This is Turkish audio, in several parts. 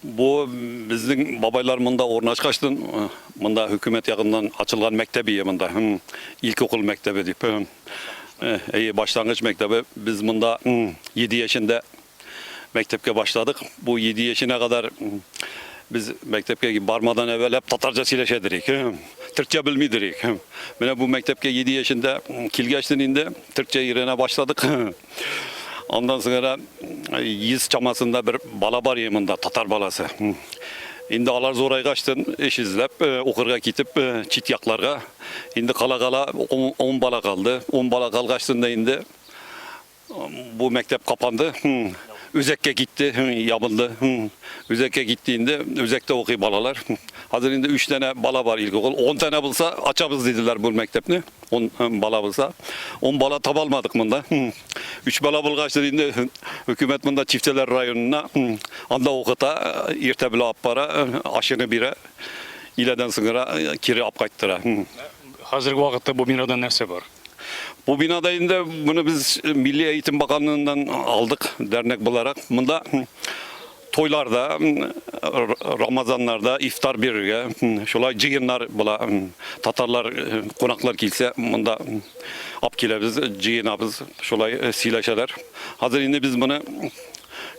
Bu bizning babaylar mında ornaşkaçtın, mında hükümet yaqından açılgan mektebi mında. İlkokul mektebi deyip. Başlangıç mektebi. Biz mında 7 yaşında mektepke başladık. Bu 7 yaşına kadar biz mektepke barmadan evvel hep Tatarca sileşedirik. Türkçe bilmidirik. Mine bu mektepke 7 yaşında kilgeçtin indi. Türkçe öğrene başladık. Ondan sonra 100 çamasında bir bala var yeminde, Tatar balası. Indi alar zoray kaçtın, iş izlep, okurga gitip çit yaklarga. Indi kala 10 bala kaldı. 10 bala kalgaçtığında indi. Bu mektep kapandı. Üzekke gitti, yapıldı. Üzekke gittiğinde, Üzek'te okuy balalar. Hazır indi 3 tane bala var ilkokul. 10 tane bulsa açabız dediler bu mektepni. 10 bala bulsa. 10 bala tab almadık bunda. 3 bala bulgaçtır indi hükümet bunda çifteler rayonuna. Anda okuta, irte bile appara, aşını bire. İleden sınıra kiri apkayttıra. Hazırki vakitte bu binada nerse var? Bu binada indi bunu biz Milli Eğitim Bakanlığı'ndan aldık dernek bularak. Bunda toylarda, Ramazanlarda iftar birge, şolay cıyınlar bula, Tatarlar konaklar kilse bunda apkilebiz, cıyınabız, şolay sileşeler. Hazır indi biz bunu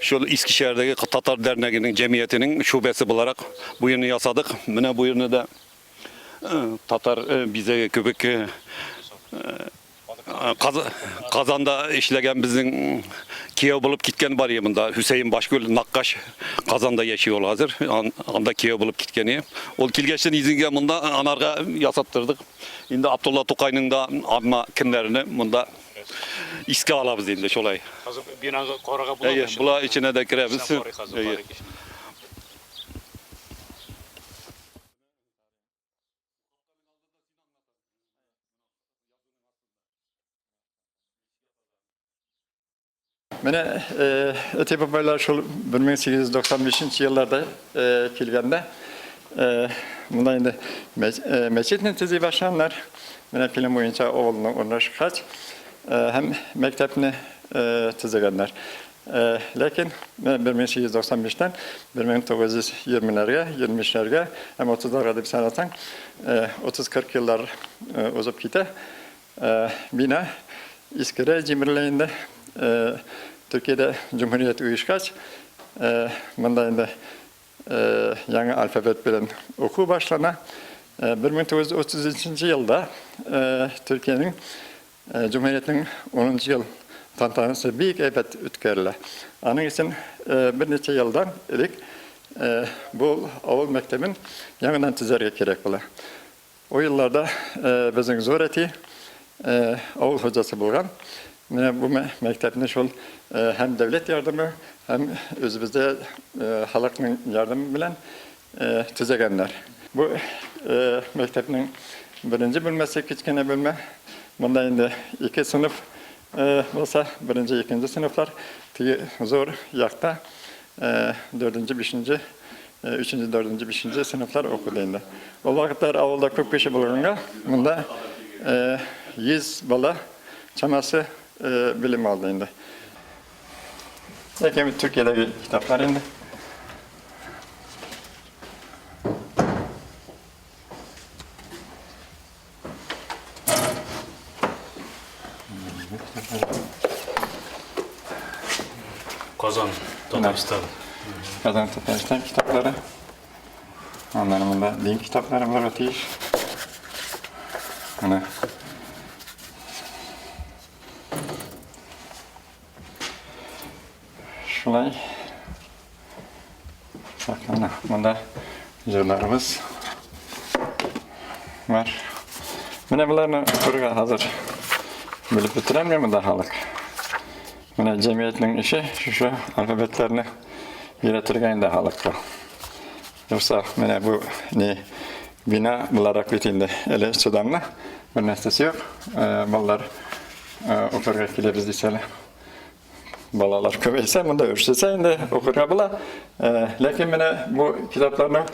şu İskişehir'deki Tatar Derneği'nin, cemiyetinin şubesi bularak bu yeni yasadık. Buna bu yeni de Tatar bize köpek Kazanda işlegen bizim Kiev bulup gitken var ya bunda Hüseyin Başgül Nakkaş Kazanda yaşıyor hazır. Anda Kiev bulup gitkeni. O kilgeçten izinge bunda anarga yasattırdık. Şimdi Abdullah Tokay'ın da anma kimlerini bunda iske alabız indi şolay. Hazır binaga koraga bulamış. Bula içine de kirebiz. Mene öte babaylar şu 1895 yıllarda kilgende bundan indi meçheten tezi başlanlar. Mene film boyunca oğlunu uğraşkaç hem mektepni tizgenler. Lakin 1895'ten 1920'lerge, 23'lerge hem 30'lara da bir sanatan 30-40 yıllar uzup gite. Bina İskire Cimrileğinde Türkiye'de Cumhuriyet uyuşkaç, bunda yangi alfabet bilen oku başlana. 1933 yılda Türkiye'nin Cumhuriyet'in 10. yıl tantanısı büyük evet ütkerle. Onun için bir neçe yıldan ilk bu avul mektebin yanından tizerge gerek bula. O yıllarda bizim zoreti avul hocası bulgan. Bu mektebinde şol hem devlet yardımı hem özümüzde halkın yardımı bilen tüzegenler. Bu mektebinin birinci bölmesi küçükene bölme. Bunda indi 2 sınıf olsa birinci, ikinci sınıflar zor yakta 4. 5. 3. 4. 5. sınıflar okudu indi. O vakitler avulda 40 kişi bulunca bunda 100 bala çaması bilim aldı indi. Lakin Türkiye'deki kitaplar indi. Kazan, Tataristan. Kazan Tataristan kitapları. Onların bunda din kitapları var öteyiş. Hani şulay bakın bunda jurlarımız var. Mine bularını kurga hazır bilip bitiremiyor mu da halk? Mine cemiyetin işi şu alfabetlerini üretirken de halk bu. Yoksa mine bu ne bina bularak bitinde ele sudanla bir nesnesi yok. Ballar okurga kilebiz disele. Balalar köpeyse bunda örüşse indi okurga bula. Lakin mene bu kitaplarını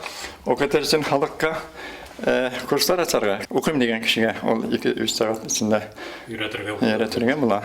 okutur için halkka kurslar açarga. Okuyum degen kişiye 2-3 saat içinde öğretirgen bula.